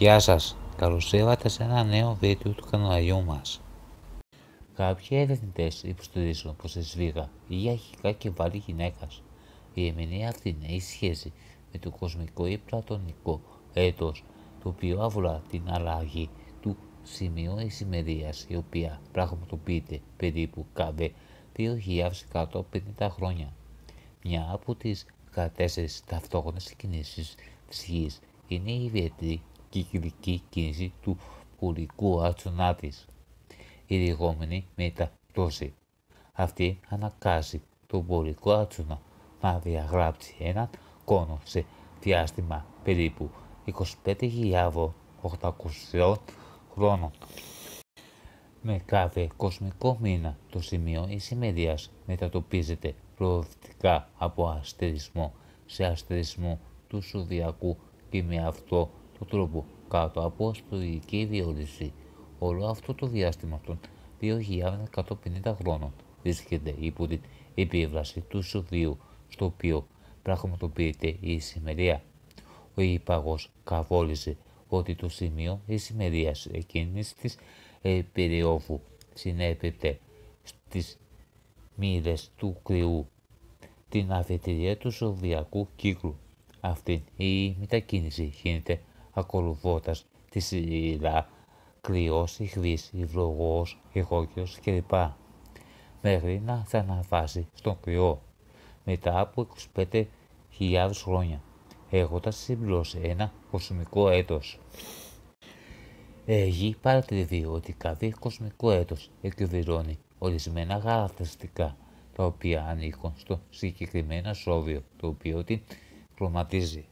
Γεια σας, καλώς ήρθατε σε ένα νέο βίντεο του καναλιού μας. Κάποιοι ερευνητές υποστηρίζουν πως η σφίγα ή αρχικά κεφάλι γυναίκας. Η ερμηνεία αυτή έχει σχέση με το κοσμικό ή πλατωνικό έτος, το οποίο αφορά την αλλαγή του σημείου ησημερίας, η οποία πραγματοποιείται περίπου κάθε 2.150 χρόνια. Μια από τις 14 ταυτόχρονες κινήσεις της Γης είναι η ιδιαίτερη κυκλική κίνηση του πολικού άξονα της, η λεγόμενη μεταπτώση. Αυτή αναγκάζει τον πολικό άξονα να διαγράψει έναν κόνο σε διάστημα περίπου 25.800 χρόνων. Με κάθε κοσμικό μήνα το σημείο ησημερίας μετατοπίζεται προοδευτικά από αστερισμό σε αστερισμό του Ζωδιακού και με αυτό το τρόπο κάτω από αστρολογική διόριση. Όλο αυτό το διάστημα των 2.150 χρόνων βρίσκεται υπό την επίβραση του Ζωδίου, στο οποίο πραγματοποιείται η ησημερία. Ο ύπαγος καβόλιζε ότι το σημείο ησημερίας εκείνης της περίοδου συνέπεπτε στις μοίρες του κρυού, την αφετηρία του ζωδιακού κύκλου. Αυτή η μετακίνηση γίνεται ακολουθώντας τη σειρά κρυός, ιχθύς, υδρογόος, ηχόκιος κλπ. Μέχρι να θα αναβάσει στον κρυό μετά από 25.000 χρόνια, έχοντας συμπληρώσει ένα κοσμικό έτος. Έχει παρατηρηθεί ότι κάθε κοσμικό έτος εκδηλώνει ορισμένα χαρακτηριστικά, τα οποία ανήκουν στο συγκεκριμένο ζώδιο το οποίο την χρωματίζει.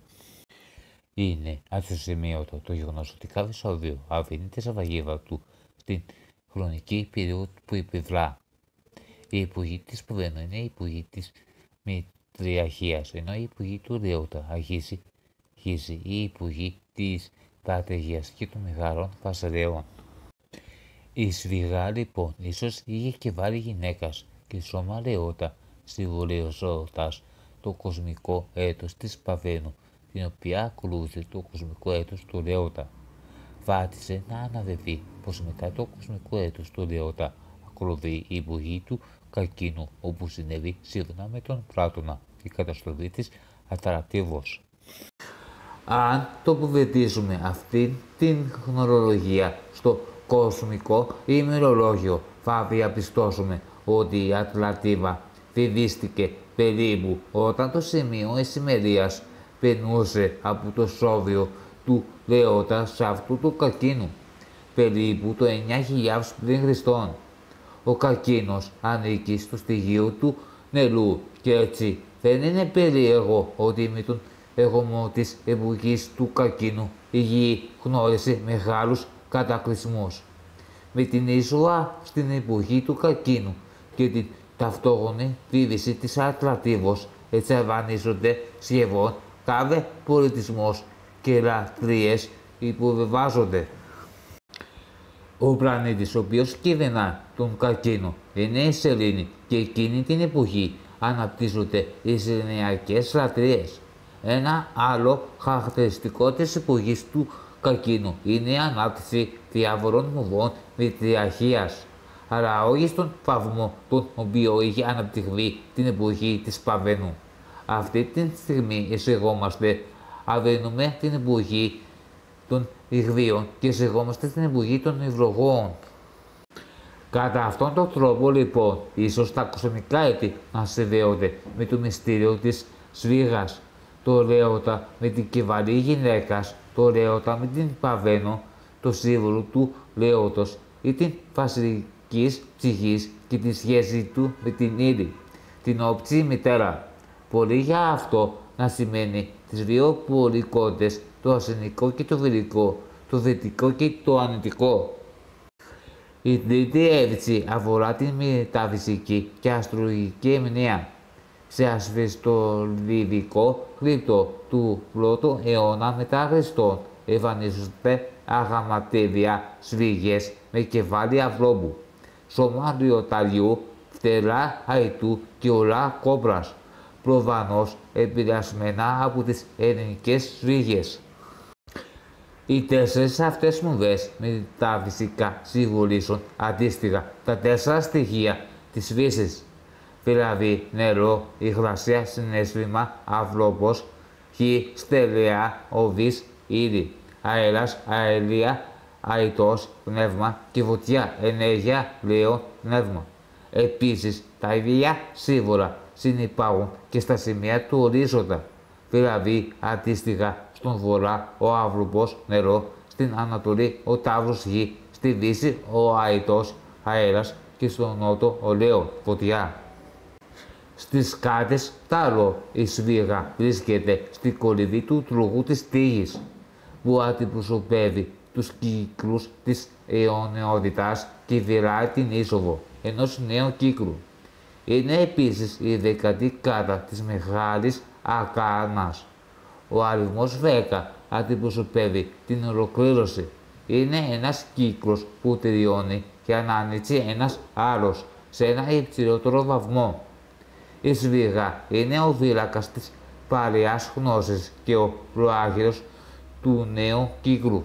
Είναι αξιοσημείωτο το γεγονός ότι κάθε ζώδιο αφήνει τη σαβαγίδα του στην χρονική περίοδο που επιβλά. Η εποχή της Πουρένου είναι η εποχή της Μητριαρχίας, ενώ η εποχή του Λέοντα αρχίζει η εποχή της Πατρεγίας και των μεγάλων βασιλέων. Η σφυγά λοιπόν ίσως είχε κεφάλι γυναίκας και σώμα Λέοντα, συμβολιζόντας το κοσμικό έτος της Παβένου, την οποία ακολούθησε το κοσμικό έτος του Λέοντα. Βάτισε να αναβεβεί πως μετά το κοσμικό έτος του Λέοντα ακολουθεί η εποχή του Καρκίνου, όπου συνέβη σύμφωνα με τον Πλάτωνα η καταστροφή της Ατρακτίβος. Αν τοποθετήσουμε αυτή την χρονολογία στο κοσμικό ημερολόγιο, θα διαπιστώσουμε ότι η Ατλαντίβα βυθίστηκε περίπου όταν το σημείο ησημερίας περνούσε από το Ζώδιο του Λέοντα σε αυτού του Καρκίνου, περίπου το 9.000 π.Χ. Ο καρκίνος ανήκει στο στοιχείο του νερού και έτσι δεν είναι περίεργο ότι με τον ερχομό της εποχής του καρκίνου η Γη γνώρισε μεγάλους κατακλυσμούς. Με την είσοδο στην εποχή του καρκίνου και την ταυτόχρονη βύθιση της Ατλαντίβος εξαφανίζονται σχεδόν κάθε πολιτισμός και λατρείες υποβεβάζονται. Ο πλανήτης ο οποίος κυβερνά τον καρκίνο είναι η σελήνη και εκείνη την εποχή αναπτύσσονται οι σεληνιακές λατρείες. Ένα άλλο χαρακτηριστικό της εποχής του καρκίνου είναι η ανάπτυξη διάφορων μορφών μητριαρχίας, αλλά όχι στον βαθμό τον οποίο είχε αναπτυχθεί την εποχή της Παβένου. Αυτή τη στιγμή εισηγόμαστε, αδενούμε την εποχή των Ιχθύων και εισηγόμαστε στην εποχή των υδρογόων. Κατά αυτόν τον τρόπο λοιπόν, ίσως τα κοσμικά έτη να συνδέονται με το μυστήριο της σφίγας, το Λέοντα με την κεφαλή γυναίκας, το Λέοντα με την Παβένο, το σύμβολο του Λέοντος ή την βασιλικής ψυχής και τη σχέση του με την ύλη, την όψη μητέρα. Μπορεί για αυτό να σημαίνει τις δύο πολικότητες, το αρσενικό και το βηρικό, το δυτικό και το αρνητικό. Η τρίτη έδειξη αφορά την μεταφυσική και αστρολογική ερμηνεία. Σε ασβεστολιβικό γρίπτο του 1ου αιώνα μετά Χριστόν εμφανίζονται αγαματίδια σφίγες με κεφάλι ανθρώπου, σώμα λιωταριού, φτερά αϊτού και ουρά κόμπρας, προφανώς επηρεασμένα από τις ελληνικές σφίγες. Οι 4 αυτές μορφές μεταφυσικά συμβολίζουν αντίστοιχα τα 4 στοιχεία της φύσης, δηλαδή νερό, υγρασία, συναίσθημα, αυλόπος, χ, στελέα, οβής, ύδη, αέρας, αερία, αητός, πνεύμα και φωτιά, ενέργεια, λέον, πνεύμα. Επίσης, τα ίδια σύμβολα συνυπάρχουν και στα σημεία του ορίζοντα, δηλαδή αντίστοιχα στον βορρά ο αύλοπος, νερό, στην ανατολή ο ταύρος, γη, στη δύση ο αητός, αέρας και στον νότο ο λέον, φωτιά. Στις κάτες τάλο η σφίγα βρίσκεται στη κορυφή του τροχού της τύχης, που αντιπροσωπεύει τους κύκλους της αιωνιότητας και βυράει την είσοδο ενός νέου κύκλου. Είναι επίσης η 10η κάτα της Μεγάλης Αρκάνας. Ο αριθμός 10 αντιπροσωπεύει την ολοκλήρωση. Είναι ένας κύκλος που τελειώνει για να ανοίξει ένας άλλος σε ένα υψηλότερο βαθμό. Η σφίγα είναι ο φύλακας της παλαιάς γνώσης και ο προάγγελος του νέου κύκλου.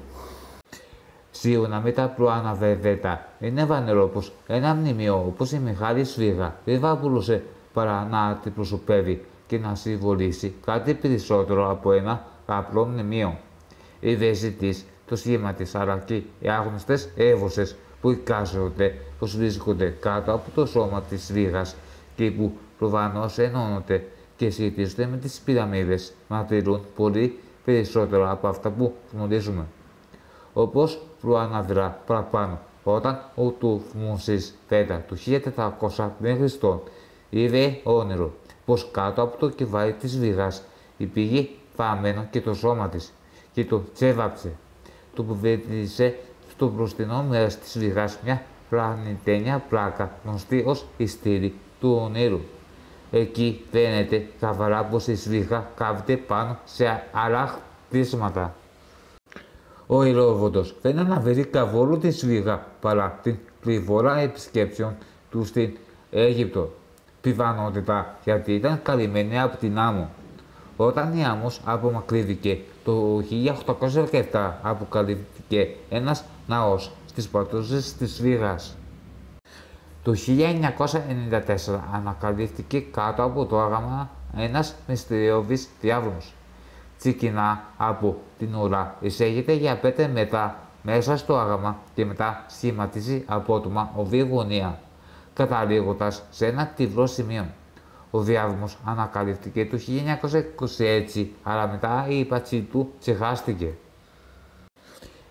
Σύμφωνα με τα προαναφερθέντα, είναι φανερό πως ένα μνημείο όπως η Μεγάλη Σφίγα δεν θα μπορούσε παρά να αντιπροσωπεύει και να συμβολήσει κάτι περισσότερο από ένα απλό μνημείο. Η δέση της, το σχήμα της αλλά και οι άγνωστες εύωσες που εικάζονται πως βρίσκονται κάτω από το σώμα της σφίγας και που προφανώς ενώνονται και σχετίζονται με τις πυραμίδες μαρτυρούν πολύ περισσότερο από αυτά που γνωρίζουμε. Όπως προαναφερά παραπάνω, όταν ο Τουτμοσής Β του 1400 π.Χ. είδε όνειρο πως κάτω από το κεφάλι της σφίγας υπήρχε φαμμένο και το σώμα της και το τσέβαψε. Τοποθέτησε στο μπροστινό μέρος της σφίγας μια πλανητένια πλάκα γνωστή ως ιστήρι του ονείρου. Εκεί φαίνεται καθαρά πως η σφίγα κάθεται πάνω σε άλλα χτίσματα. Ο Ηρόδοτος δεν αναφέρει καθόλου τη σφίγα παρά την πληθώρα επισκέψεων του στην Αίγυπτο. Πιθανότητα γιατί ήταν καλυμμένη από την άμμο. Όταν η άμμος απομακρύνθηκε το 1817 αποκαλύφθηκε ένας ναός στις παρτούζες της σφίγας. Το 1994 ανακαλύφθηκε κάτω από το άγαμα ένας μυστηριώδης διάβολος. Ξεκινά από την ουρά, εισέρχεται για 5 μέτρα μέσα στο άγαμα και μετά σχηματίζει απότομα οβή γωνία, καταλήγοντας σε ένα τυφλό σημείο. Ο διάβολος ανακαλύφθηκε το 1926, αλλά μετά η ύπαρξή του ξεχάστηκε.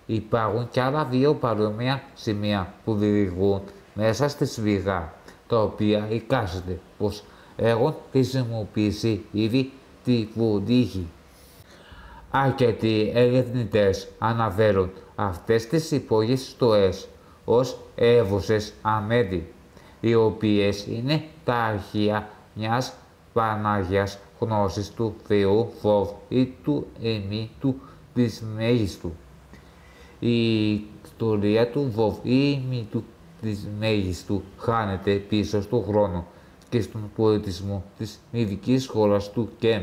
Υπάρχουν και άλλα 2 παρόμοια σημεία που διηγούν μέσα στη σφίγα, τα οποία εικάζεται πως έχουν χρησιμοποιήσει ήδη τη βουντίχη. Αρκετοί ερευνητές αναφέρουν αυτές τις υπόγειες στοές ως εύωσες αμέδι, οι οποίες είναι τα αρχεία μιας Πανάγιας γνώσης του Θεού Βοβ ή του Εμί του Τρισμέγιστου. Η ιστορία του Βοβ ή Εμί του Τρισμέγιστου χάνεται πίσω στον χρόνο και στον πολιτισμό της μυδικής χώρας του Κεμ.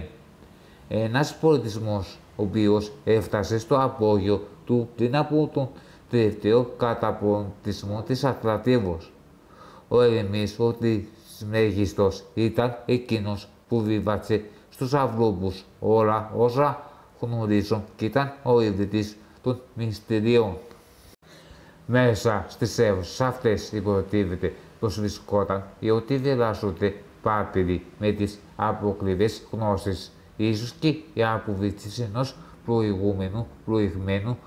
Ένας πολιτισμός ο οποίος έφτασε στο απόγειο του πριν από τον τελευταίο καταποντισμό της Ατλαντίδος. Ο ερεμής ο Τρισμέγιστος ήταν εκείνος που βίβατσε στους αυλόπους όλα όσα γνωρίζουν και ήταν ο ιδρυτής των μυστηρίων. Μέσα στις αίθουσες αυτές υποτίθεται πως βρισκόταν οι ότι διδάσκονται πάπυροι με τις αποκλειβές γνώσεις, ίσως και η αποβίτσιση ενός προηγμένου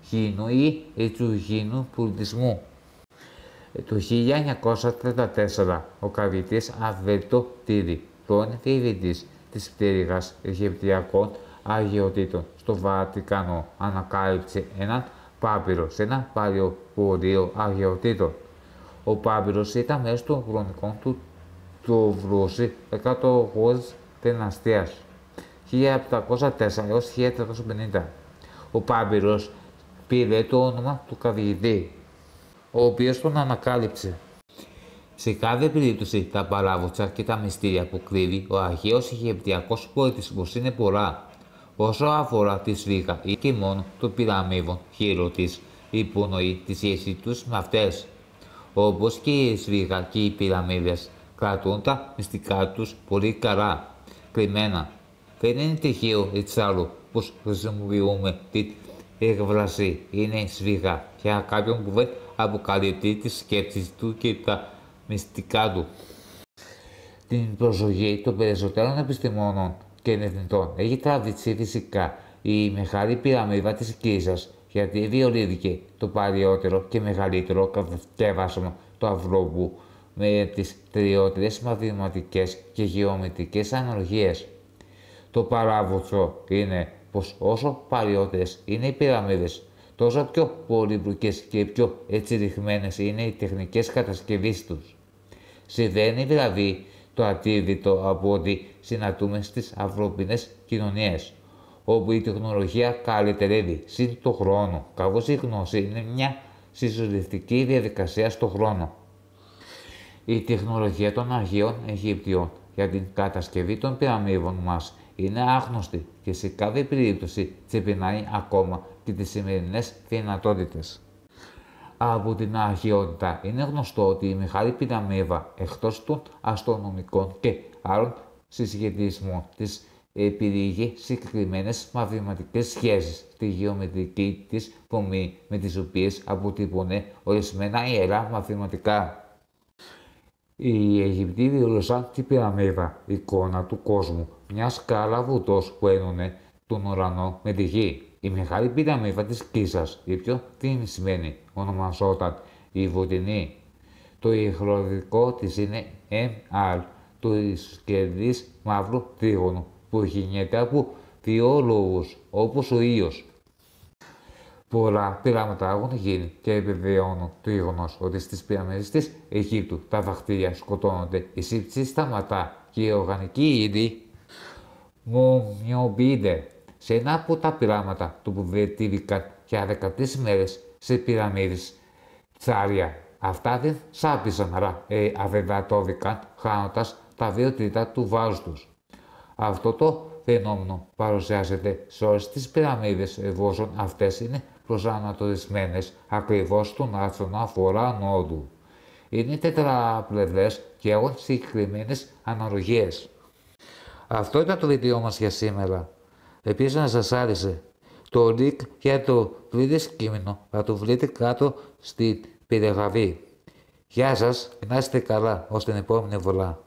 χήνου ή εξωγήνου πολιτισμού. Το 1934 ο καθηγητής Αβέλτο Τύρι, πρώην διευθυντής της πτέρυγας Αιγυπτιακών Αγιοτήτων στο Βατικανό, ανακάλυψε έναν πάπυρο σε ένα παλαιοπορείο αγιοτήτων. Ο πάπυρος ήταν μέρος των χρονικών του το βρούσι 100 χώρες δυναστείας 1704 έως 1450. Ο πάπυρος πήρε το όνομα του καθηγητή, ο οποίος τον ανακάλυψε. Σε κάθε περίπτωση, τα παράδοξα και τα μυστήρια που κρύβει ο αρχαίος Αιγυπτιακός πολιτισμός είναι πολλά. Όσο αφορά τη σφίγγα ή και μόνο το πυραμίδων χείρο της, υπονοεί τη σχέση τους με αυτές. Όπως και η σφίγγα και οι πυραμίδες κρατούν τα μυστικά τους πολύ καλά, κρυμμένα. Δεν είναι τυχαίο εξάλλου πως χρησιμοποιούμε την έκφραση «είναι σφίγγα» για κάποιον που δεν αποκαλύπτει τις σκέψεις του και τα μυστικά του. Την προσοχή των περισσότερων επιστημόνων και ερευνητών έχει τραβήξει φυσικά η Μεγάλη Πυραμίδα της Γκίζας, γιατί διορίστηκε το παλιότερο και μεγαλύτερο κατασκεύασμα του ανθρώπου με τις τριότερες μαθηματικές και γεωμετρικές αναλογίες. Το παράδοξο είναι πως όσο παλιότερες είναι οι πυραμίδες, τόσο πιο πολύπλοκες και πιο εξελιγμένες είναι οι τεχνικές κατασκευής τους. Συμβαίνει δηλαδή το αντίθετο από ό,τι συναντούμε στις ανθρώπινες κοινωνίες, όπου η τεχνολογία καλυτερεύει συν το χρόνο, καθώς η γνώση είναι μια συσσωρευτική διαδικασία στον χρόνο. Η τεχνολογία των αρχαίων Αιγύπτιων για την κατασκευή των πυραμίδων μας είναι άγνωστη και σε κάθε περίπτωση ξεπερνάει ακόμα και τις σημερινές δυνατότητες. Από την αρχαιότητα είναι γνωστό ότι η Μεγάλη Πυραμίδα, εκτός των αστρονομικών και άλλων συσχετισμών της, επιδίγει συγκεκριμένες μαθηματικές σχέσεις στη γεωμετρική της δομή, με τις οποίες αποτύπωνε ορισμένα ιερά μαθηματικά. Οι Αιγυπτοί δήλωσαν την πυραμίδα εικόνα του κόσμου, μια σκάλα βουτός που ένωνε τον ουρανό με τη γη. Η Μεγάλη Πυραμίδα της Γκίζας, η πιο θυμισμένη, ονομαζόταν η Βουτινή. Το ηχθροδικό της είναι MR, του ισοσκελής μαύρου τρίγωνου, που γεννιέται από δύο λόγους, όπως ο ήλιος. Πολλά πειράματα έχουν γίνει και επιβεβαιώνουν το γεγονός ότι στις πυραμίδες της Αιγύπτου τα βακτήρια σκοτώνονται, η σύψη σταματά και η οργανική είδη μομιοποιείται. Σε ένα από τα πειράματα τοποθετήθηκαν για 13 μέρες σε πυραμίδες ψάρια. Αυτά δεν σάπισαν, άρα αβεβαιώθηκαν, χάνοντας τα 2 τρίτα του βάρους τους. Αυτό το φαινόμενο παρουσιάζεται σε όλες τις πυραμίδες, εφόσον αυτές είναι προσανατολισμένες ακριβώς στον άξονα βορρά-νότου. Είναι τετραπλευρές και έχουν συγκεκριμένες αναλογίες. Αυτό ήταν το βίντεο μας για σήμερα. Επίσης, να σας άρεσε, το link για το πλήρες κείμενο θα το βρείτε κάτω στην περιγραφή. Γεια σας και να είστε καλά ως την επόμενη φορά.